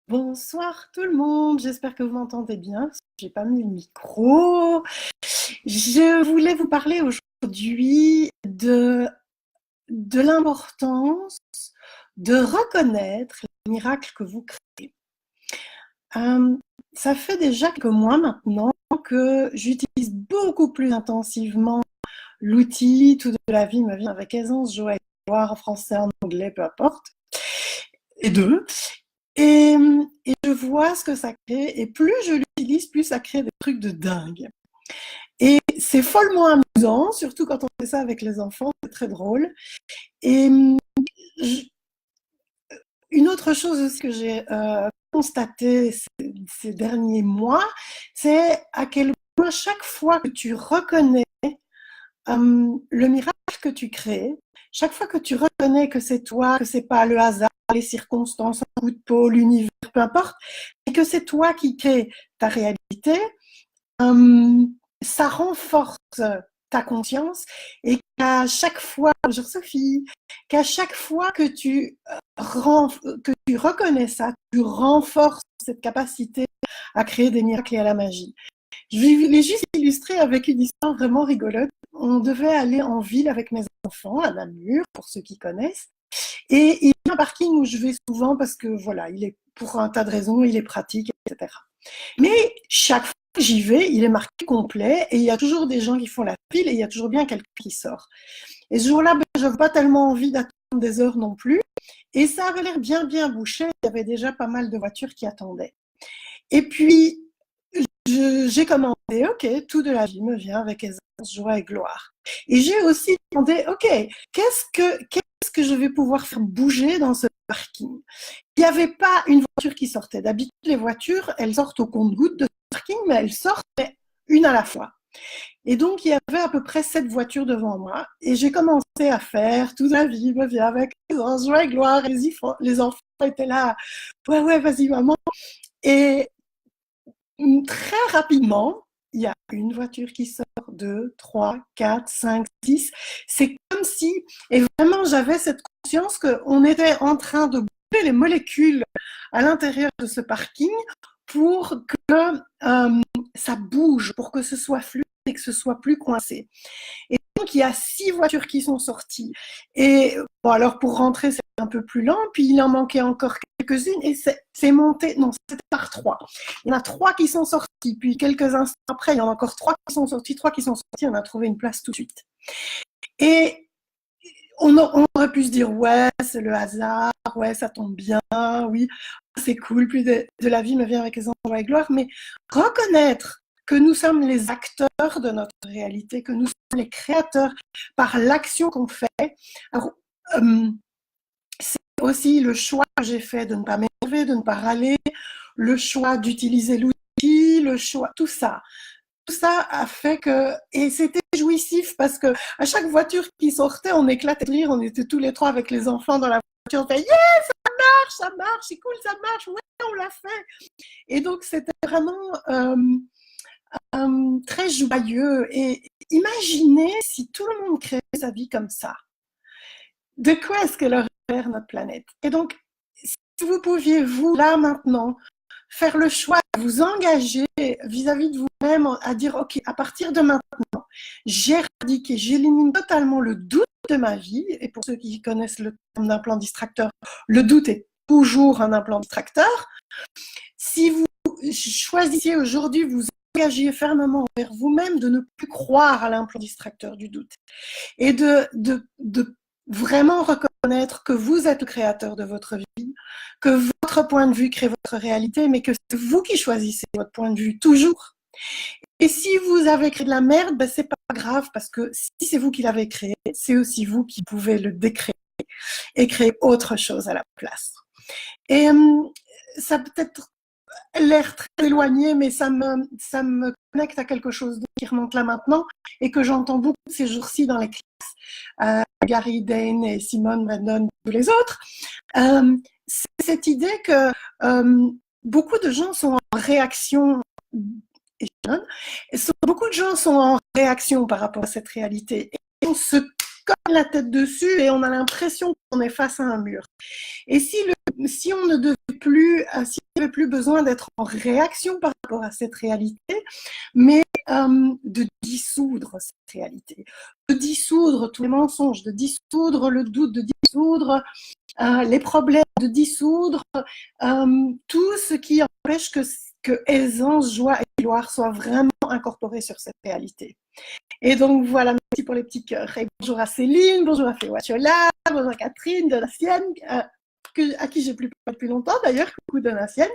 Bonsoir tout le monde, j'espère que vous m'entendez bien. J'ai pas mis le micro. Je voulais vous parler aujourd'hui de l'importance de reconnaître les miracles que vous créez. Euh, Ça fait déjà quelques mois maintenant que j'utilise beaucoup plus intensivement l'outil Tout de la vie me vient avec aisance, joie et gloire, en français, en anglais, peu importe, les deux. Et, et je vois ce que ça crée, et plus je l'utilise, plus ça crée des trucs de dingue. Et c'est follement amusant, surtout quand on fait ça avec les enfants, c'est très drôle. Et je, une autre chose aussi que j'ai constaté ces derniers mois, c'est à quel point chaque fois que tu reconnais le miracle que tu crées, chaque fois que tu reconnais que c'est toi, que c'est pas le hasard, les circonstances, un coup de peau, l'univers, peu importe, et que c'est toi qui crée ta réalité, ça renforce ta conscience et qu'à chaque fois, bonjour Sophie, qu'à chaque fois que tu reconnais ça, tu renforces cette capacité à créer des miracles et à la magie. Je l'ai juste illustré avec une histoire vraiment rigolote. On devait aller en ville avec mes enfants à Namur, pour ceux qui connaissent. Et il y a un parking où je vais souvent parce que voilà, il est pour un tas de raisons, il est pratique, etc. Mais chaque fois que j'y vais, il est marqué complet et il y a toujours des gens qui font la file et il y a toujours bien quelqu'un qui sort. Et ce jour-là, je n'avais pas tellement envie d'attendre des heures non plus. Et ça avait l'air bien bouché. Il y avait déjà pas mal de voitures qui attendaient. Et puis, j'ai commencé, ok, tout de la vie me vient avec aisance, joie et gloire. Et j'ai aussi demandé, ok, qu'est-ce que je vais pouvoir faire bouger dans ce parking? Il n'y avait pas une voiture qui sortait. D'habitude, les voitures, elles sortent au compte-gouttes de ce parking, mais elles sortent une à la fois. Et donc, il y avait à peu près 7 voitures devant moi. Et j'ai commencé à faire toute la vie me vient avec aisance, joie et gloire. Et les enfants étaient là, ouais, vas-y, maman. Et très rapidement, il y a une voiture qui sort, deux, trois, quatre, cinq, six. C'est comme si, et vraiment j'avais cette conscience qu'on était en train de bouger les molécules à l'intérieur de ce parking pour que ça bouge, pour que ce soit fluide et que ce soit plus coincé. Et donc, il y a 6 voitures qui sont sorties. Et bon, alors pour rentrer, c'est un peu plus lent. Puis il en manquait encore quelques-unes et c'est monté. Non, c'était par 3. Il y en a 3 qui sont sortis. Puis quelques instants après, il y en a encore 3 qui sont sortis. 3 qui sont sortis. On a trouvé une place tout de suite. Et on aurait pu se dire, ouais, c'est le hasard. Ouais, ça tombe bien. Oui, c'est cool. Puis de la vie me vient avec les joie et gloire. Mais reconnaître que nous sommes les acteurs de notre réalité, que nous sommes les créateurs par l'action qu'on fait. Alors, c'est aussi le choix que j'ai fait de ne pas m'énerver, de ne pas râler, le choix d'utiliser l'outil, le choix, tout ça. Tout ça a fait que, et c'était jouissif parce que à chaque voiture qui sortait, on éclatait de rire, on était tous les trois avec les enfants dans la voiture, on fait, yeah, ça marche, c'est cool, ça marche, ouais, on l'a fait. Et donc, c'était vraiment très joyeux. Et imaginez si tout le monde créait sa vie comme ça. De quoi est-ce qu'elle aurait l'air notre planète? Et donc, si vous pouviez, vous, là, maintenant, faire le choix de vous engager vis-à-vis de vous-même à dire, OK, à partir de maintenant, j'éradique et j'élimine totalement le doute de ma vie. Et pour ceux qui connaissent le terme d'implant distracteur, le doute est toujours un implant distracteur. Si vous choisissiez aujourd'hui, vous engagiez fermement envers vous-même de ne plus croire à l'implant distracteur du doute et de vraiment reconnaître que vous êtes le créateur de votre vie, que votre point de vue crée votre réalité, mais que c'est vous qui choisissez votre point de vue toujours. Et si vous avez créé de la merde, ben c'est pas grave parce que si c'est vous qui l'avez créé, c'est aussi vous qui pouvez le décréter et créer autre chose à la place. Et ça peut-être l'air très éloigné, mais ça me connecte à quelque chose qui remonte là maintenant et que j'entends beaucoup ces jours-ci dans les classes. Gary, Dane et Simone, Brandon, tous les autres. C'est cette idée que beaucoup de gens sont en réaction, beaucoup de gens sont en réaction par rapport à cette réalité. Et on se colle la tête dessus et on a l'impression qu'on est face à un mur. Et si le si on ne devait plus, s'il n'y avait plus besoin d'être en réaction par rapport à cette réalité, mais de dissoudre cette réalité, de dissoudre tous les mensonges, de dissoudre le doute, de dissoudre les problèmes, de dissoudre tout ce qui empêche que aisance, joie et gloire soient vraiment incorporés sur cette réalité. Et donc voilà, merci pour les petits cœurs. Et bonjour à Céline, bonjour à Féwachola, bonjour à Catherine, Donatienne, à qui j'ai plus parlé depuis longtemps d'ailleurs, coucou Donatienne.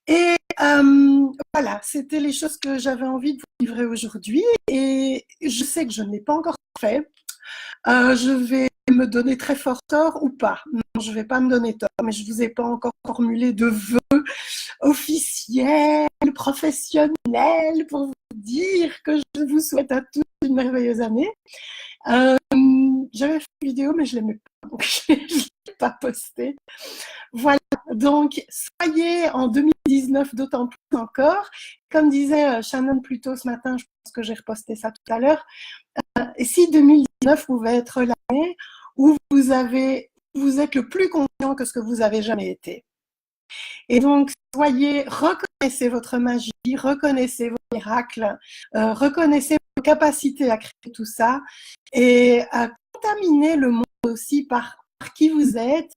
Et voilà, c'était les choses que j'avais envie de vous livrer aujourd'hui. Et je sais que je ne l'ai pas encore fait. Je vais me donner très fort tort ou pas. Non, je ne vais pas me donner tort, mais je ne vous ai pas encore formulé de vœux officiels, professionnels, pour vous dire que je vous souhaite à tous une merveilleuse année. J'avais fait une vidéo, mais je ne l'aimais pas, donc je ne l'ai pas postée. Voilà, donc soyez en 2019 d'autant plus encore. Comme disait Shannon plus tôt ce matin, je pense que j'ai reposté ça tout à l'heure, et si 2019 pouvait être l'année où vous êtes le plus conscient que ce que vous avez jamais été. Et donc, reconnaissez votre magie, reconnaissez vos miracles, reconnaissez vos capacités à créer tout ça et à contaminer le monde aussi par qui vous êtes,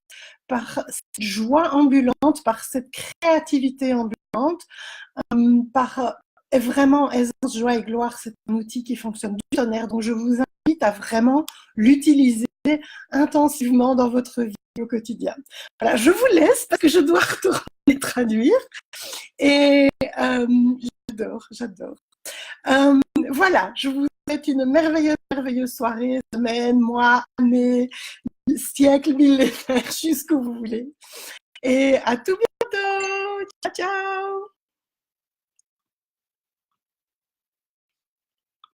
par cette joie ambulante, par cette créativité ambulante, par vraiment aisance, joie et gloire, c'est un outil qui fonctionne du tonnerre. Donc, je vous invite à vraiment l'utiliser intensivement dans votre vie au quotidien. Voilà, je vous laisse parce que je dois retourner traduire. Et j'adore. Voilà, je vous souhaite une merveilleuse soirée, semaine, mois, année, siècle, millénaire, jusqu'où vous voulez. Et à tout bientôt. Ciao, ciao.